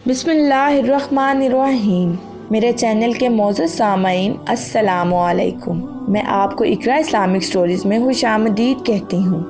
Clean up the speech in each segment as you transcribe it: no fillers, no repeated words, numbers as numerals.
بسم اللہ الرحمن الرحیم۔ میرے چینل کے معزز سامعین السلام علیکم۔ میں آپ کو اقرا اسلامک سٹوریز میں خوش آمدید کہتی ہوں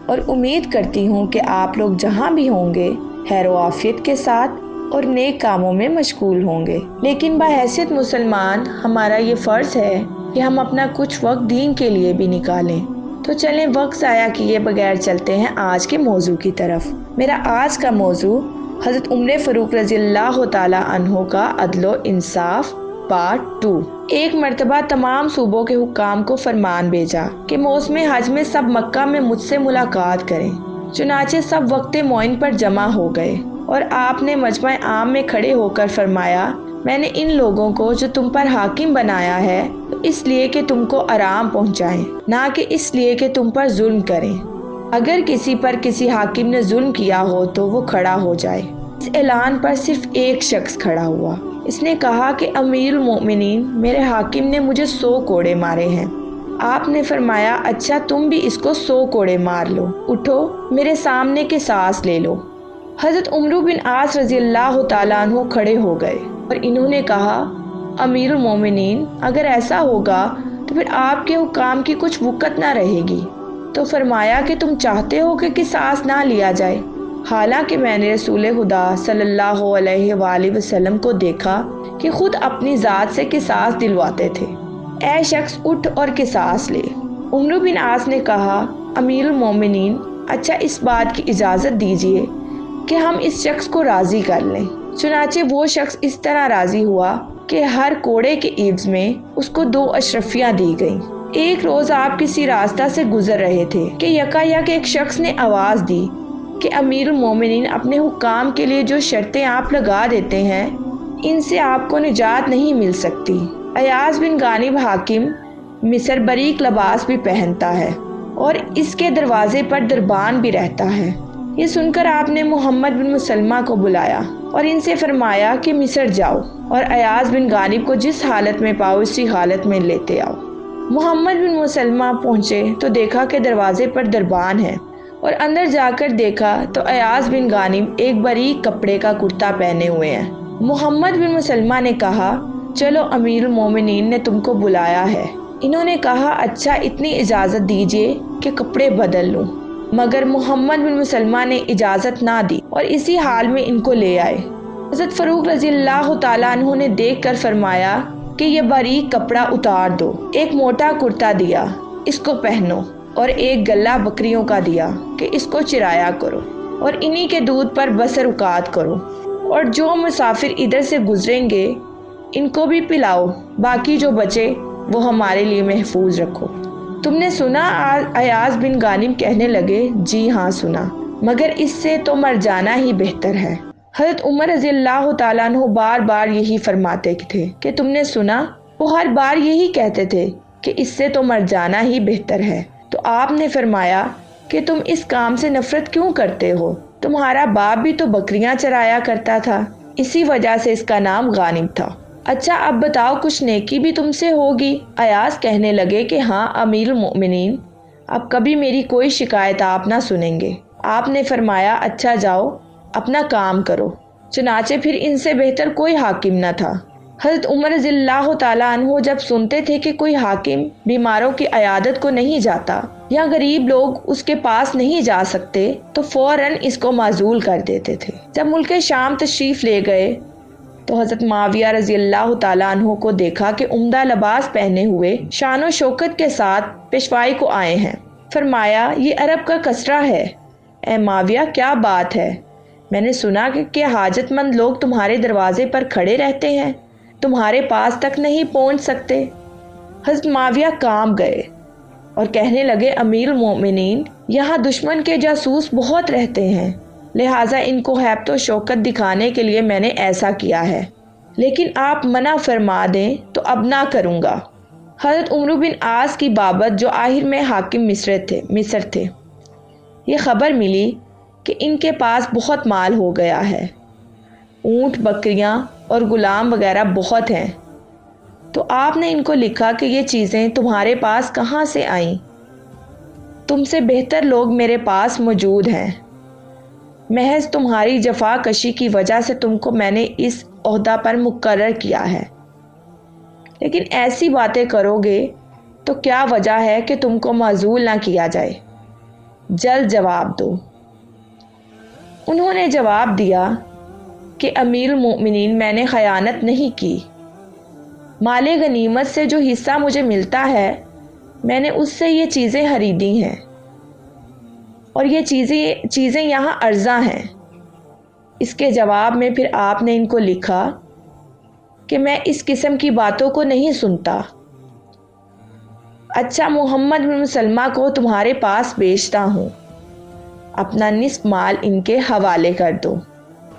اور امید کرتی ہوں کہ آپ لوگ جہاں بھی ہوں گے خیر و عافیت کے ساتھ اور نیک کاموں میں مشغول ہوں گے۔ لیکن بحیثیت مسلمان ہمارا یہ فرض ہے کہ ہم اپنا کچھ وقت دین کے لیے بھی نکالیں۔ تو چلیں وقت ضائع کیے بغیر چلتے ہیں آج کے موضوع کی طرف۔ میرا آج کا موضوع حضرت عمر فاروق رضی اللہ تعالی عنہ کا عدل و انصاف پارٹ 2۔ ایک مرتبہ تمام صوبوں کے حکام کو فرمان بھیجا کہ موسم حج میں سب مکہ میں مجھ سے ملاقات کریں۔ چنانچہ سب وقت معین پر جمع ہو گئے اور آپ نے مجمع عام میں کھڑے ہو کر فرمایا، میں نے ان لوگوں کو جو تم پر حاکم بنایا ہے تو اس لیے کہ تم کو آرام پہنچائیں، نہ کہ اس لیے کہ تم پر ظلم کریں۔ اگر کسی پر کسی حاکم نے ظلم کیا ہو تو وہ کھڑا ہو جائے۔ اس اعلان پر صرف ایک شخص کھڑا ہوا۔ اس نے کہا کہ امیر المؤمنین، میرے حاکم نے مجھے 100 کوڑے مارے ہیں۔ آپ نے فرمایا، اچھا تم بھی اس کو 100 کوڑے مار لو، اٹھو میرے سامنے قصاص لے لو۔ حضرت عمرو بن عاص رضی اللہ تعالیٰ عنہ کھڑے ہو گئے اور انہوں نے کہا، امیر المؤمنین، اگر ایسا ہوگا تو پھر آپ کے حکام کی کچھ وقت نہ رہے گی۔ تو فرمایا کہ تم چاہتے ہو کہ قصاص نہ لیا جائے، حالانکہ میں نے رسول خدا صلی اللہ علیہ وآلہ وسلم کو دیکھا کہ خود اپنی ذات سے قصاص دلواتے تھے۔ اے شخص اٹھ اور قصاص لے۔ عمرو بن عاص نے کہا، امیر المومنین، اچھا اس بات کی اجازت دیجیے کہ ہم اس شخص کو راضی کر لیں۔ چنانچہ وہ شخص اس طرح راضی ہوا کہ ہر کوڑے کے عوض میں اس کو 2 اشرفیاں دی گئیں۔ ایک روز آپ کسی راستہ سے گزر رہے تھے کہ یکایک ایک شخص نے آواز دی کہ امیر المومنین، اپنے حکام کے لیے جو شرطیں آپ لگا دیتے ہیں ان سے آپ کو نجات نہیں مل سکتی۔ ایاز بن غانم حاکم مصر باریک لباس بھی پہنتا ہے اور اس کے دروازے پر دربان بھی رہتا ہے۔ یہ سن کر آپ نے محمد بن مسلمہ کو بلایا اور ان سے فرمایا کہ مصر جاؤ اور ایاز بن غانم کو جس حالت میں پاؤ اسی حالت میں لیتے آؤ۔ محمد بن مسلمہ پہنچے تو دیکھا کہ دروازے پر دربان ہے اور اندر جا کر دیکھا تو ایاز بن غانم ایک باریک کپڑے کا کرتا پہنے ہوئے ہیں۔ محمد بن مسلمہ نے کہا، چلو امیر المومنین نے تم کو بلایا ہے۔ انہوں نے کہا، اچھا اتنی اجازت دیجیے کہ کپڑے بدل لوں۔ مگر محمد بن مسلمہ نے اجازت نہ دی اور اسی حال میں ان کو لے آئے۔ حضرت فاروق رضی اللہ تعالیٰ عنہ نے دیکھ کر فرمایا کہ یہ باریک کپڑا اتار دو۔ ایک موٹا کرتا دیا، اس کو پہنو، اور ایک گلہ بکریوں کا دیا کہ اس کو چرایا کرو اور انہی کے دودھ پر بسر اوقات کرو، اور جو مسافر ادھر سے گزریں گے ان کو بھی پلاؤ، باقی جو بچے وہ ہمارے لیے محفوظ رکھو۔ تم نے سنا؟ ایاز بن غانم کہنے لگے، جی ہاں سنا، مگر اس سے تو مر جانا ہی بہتر ہے۔ حضرت عمر رضی اللہ تعالیٰ عنہ بار بار یہی فرماتے تھے کہ تم نے سنا؟ وہ ہر بار یہی کہتے تھے کہ اس سے تو مر جانا ہی بہتر ہے۔ تو آپ نے فرمایا کہ تم اس کام سے نفرت کیوں کرتے ہو؟ تمہارا باپ بھی تو بکریاں چرایا کرتا تھا، اسی وجہ سے اس کا نام غانم تھا۔ اچھا اب بتاؤ، کچھ نیکی بھی تم سے ہوگی؟ ایاز کہنے لگے کہ ہاں امیر المؤمنین، اب کبھی میری کوئی شکایت آپ نہ سنیں گے۔ آپ نے فرمایا، اچھا جاؤ اپنا کام کرو۔ چنانچہ پھر ان سے بہتر کوئی حاکم نہ تھا۔ حضرت عمر رضی اللہ تعالیٰ عنہ جب سنتے تھے کہ کوئی حاکم بیماروں کی عیادت کو نہیں جاتا یا غریب لوگ اس کے پاس نہیں جا سکتے تو فوراً اس کو معزول کر دیتے تھے۔ جب ملک شام تشریف لے گئے تو حضرت معاویہ رضی اللہ تعالیٰ عنہ کو دیکھا کہ عمدہ لباس پہنے ہوئے شان و شوکت کے ساتھ پیشوائی کو آئے ہیں۔ فرمایا، یہ عرب کا کسرا ہے۔ اے معاویہ، کیا بات ہے؟ میں نے سنا کہ حاجت مند لوگ تمہارے دروازے پر کھڑے رہتے ہیں، تمہارے پاس تک نہیں پہنچ سکتے۔ حضرت معاویہ کانپ گئے اور کہنے لگے، امیر المؤمنین، یہاں دشمن کے جاسوس بہت رہتے ہیں، لہٰذا ان کو ہیبت و شوکت دکھانے کے لیے میں نے ایسا کیا ہے، لیکن آپ منع فرما دیں تو اب نہ کروں گا۔ حضرت عمرو بن عاص کی بابت، جو آخر میں حاکم مصر تھے، یہ خبر ملی کہ ان کے پاس بہت مال ہو گیا ہے، اونٹ، بکریاں اور غلام وغیرہ بہت ہیں۔ تو آپ نے ان کو لکھا کہ یہ چیزیں تمہارے پاس کہاں سے آئیں؟ تم سے بہتر لوگ میرے پاس موجود ہیں، محض تمہاری جفا کشی کی وجہ سے تم کو میں نے اس عہدہ پر مقرر کیا ہے، لیکن ایسی باتیں کرو گے تو کیا وجہ ہے کہ تم کو معزول نہ کیا جائے؟ جلد جواب دو۔ انہوں نے جواب دیا کہ امیر المؤمنین، میں نے خیانت نہیں کی۔ مال غنیمت سے جو حصہ مجھے ملتا ہے میں نے اس سے یہ چیزیں خریدی ہیں، اور یہ چیزیں یہاں ارزاں ہیں۔ اس کے جواب میں پھر آپ نے ان کو لکھا کہ میں اس قسم کی باتوں کو نہیں سنتا۔ اچھا، محمد بن مسلمہ کو تمہارے پاس بیچتا ہوں، اپنا نصف مال ان کے حوالے کر دو۔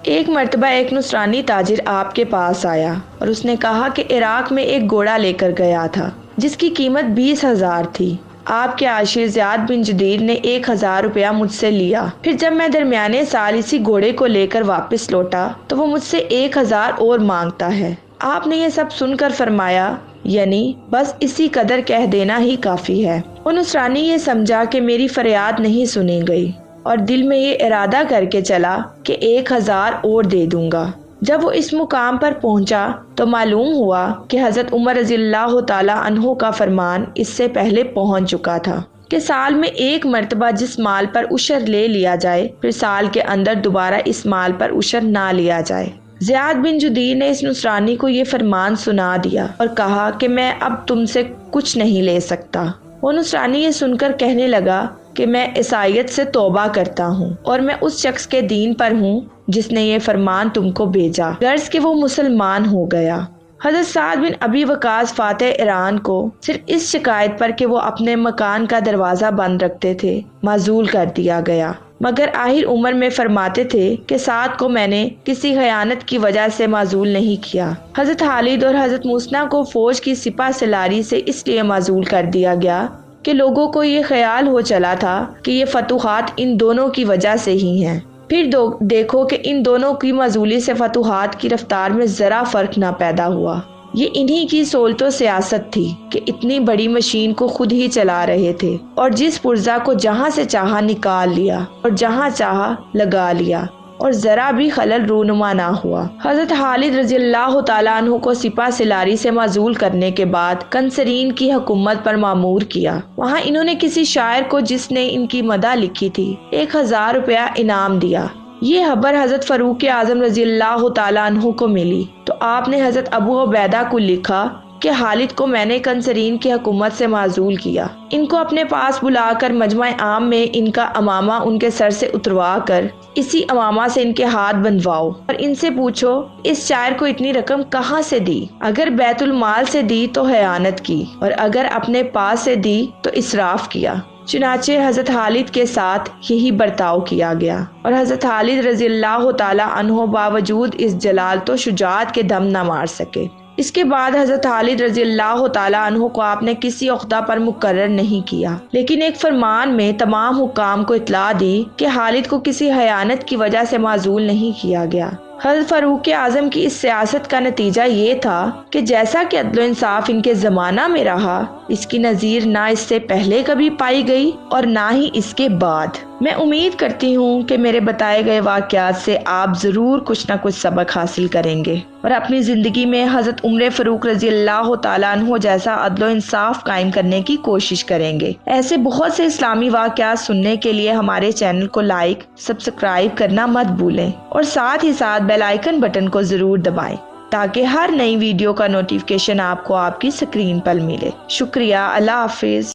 ایک مرتبہ ایک نصرانی تاجر آپ کے پاس آیا اور اس نے کہا کہ عراق میں ایک گھوڑا لے کر گیا تھا جس کی قیمت 20,000 تھی۔ آپ کے عاشر زیاد بن جدیر نے 1,000 روپیہ مجھ سے لیا۔ پھر جب میں درمیانے سال اسی گھوڑے کو لے کر واپس لوٹا تو وہ مجھ سے 1,000 اور مانگتا ہے۔ آپ نے یہ سب سن کر فرمایا، یعنی بس اسی قدر کہہ دینا ہی کافی ہے۔ وہ نصرانی یہ سمجھا کہ میری فریاد نہیں سنی گئی اور دل میں یہ ارادہ کر کے چلا کہ 1,000 اور دے دوں گا۔ جب وہ اس مقام پر پہنچا تو معلوم ہوا کہ حضرت عمر رضی اللہ تعالی عنہ کا فرمان اس سے پہلے پہنچ چکا تھا کہ سال میں ایک مرتبہ جس مال پر عشر لے لیا جائے پھر سال کے اندر دوبارہ اس مال پر عشر نہ لیا جائے۔ زیاد بن جدیر نے اس نصرانی کو یہ فرمان سنا دیا اور کہا کہ میں اب تم سے کچھ نہیں لے سکتا۔ وہ نصرانی یہ سن کر کہنے لگا کہ میں عیسائیت سے توبہ کرتا ہوں اور میں اس شخص کے دین پر ہوں جس نے یہ فرمان تم کو بھیجا، غرض کہ وہ مسلمان ہو گیا۔ حضرت سعد بن ابی وقاص فاتح ایران کو صرف اس شکایت پر کہ وہ اپنے مکان کا دروازہ بند رکھتے تھے معزول کر دیا گیا، مگر آخر عمر میں فرماتے تھے کہ سعد کو میں نے کسی خیانت کی وجہ سے معزول نہیں کیا۔ حضرت خالد اور حضرت موسیٰ کو فوج کی سپہ سالاری سے اس لیے معزول کر دیا گیا کہ لوگوں کو یہ خیال ہو چلا تھا کہ یہ فتوحات ان دونوں کی وجہ سے ہی ہیں۔ پھر دیکھو کہ ان دونوں کی معزولی سے فتوحات کی رفتار میں ذرا فرق نہ پیدا ہوا۔ یہ انہی کی سولت و سیاست تھی کہ اتنی بڑی مشین کو خود ہی چلا رہے تھے اور جس پرزہ کو جہاں سے چاہا نکال لیا اور جہاں چاہا لگا لیا اور ذرا بھی خلل رونما نہ ہوا۔ حضرت خالد رضی اللہ تعالیٰ عنہ کو سپہ سالاری سے معزول کرنے کے بعد کنسرین کی حکومت پر مامور کیا۔ وہاں انہوں نے کسی شاعر کو جس نے ان کی مدح لکھی تھی 1,000 روپیہ انعام دیا۔ یہ خبر حضرت فاروق اعظم رضی اللہ تعالیٰ عنہ کو ملی تو آپ نے حضرت ابو عبیدہ کو لکھا کہ خالد کو میں نے کنسرین کی حکومت سے معزول کیا۔ ان کو اپنے پاس بلا کر مجمع عام میں ان کا امامہ ان کے سر سے اتروا کر اسی امامہ سے ان کے ہاتھ بندھواؤ اور ان سے پوچھو اس شاعر کو اتنی رقم کہاں سے دی؟ اگر بیت المال سے دی تو خیانت کی اور اگر اپنے پاس سے دی تو اسراف کیا۔ چنانچہ حضرت خالد کے ساتھ یہی برتاؤ کیا گیا اور حضرت خالد رضی اللہ تعالی عنہ باوجود اس جلالت و شجاعت کے دم نہ مار سکے۔ اس کے بعد حضرت خالد رضی اللہ تعالی عنہ کو آپ نے کسی عہدہ پر مقرر نہیں کیا، لیکن ایک فرمان میں تمام حکام کو اطلاع دی کہ خالد کو کسی خیانت کی وجہ سے معزول نہیں کیا گیا۔ حضرت فاروق اعظم کی اس سیاست کا نتیجہ یہ تھا کہ جیسا کہ عدل و انصاف ان کے زمانہ میں رہا، اس کی نظیر نہ اس سے پہلے کبھی پائی گئی اور نہ ہی اس کے بعد۔ میں امید کرتی ہوں کہ میرے بتائے گئے واقعات سے آپ ضرور کچھ نہ کچھ سبق حاصل کریں گے اور اپنی زندگی میں حضرت عمر فاروق رضی اللہ تعالیٰ عنہ جیسا عدل و انصاف قائم کرنے کی کوشش کریں گے۔ ایسے بہت سے اسلامی واقعات سننے کے لیے ہمارے چینل کو لائک، سبسکرائب کرنا مت بھولیں اور ساتھ ہی ساتھ بیل آئیکن بٹن کو ضرور دبائیں تاکہ ہر نئی ویڈیو کا نوٹیفیکیشن آپ کو آپ کی اسکرین پر ملے۔ شکریہ، اللہ حافظ۔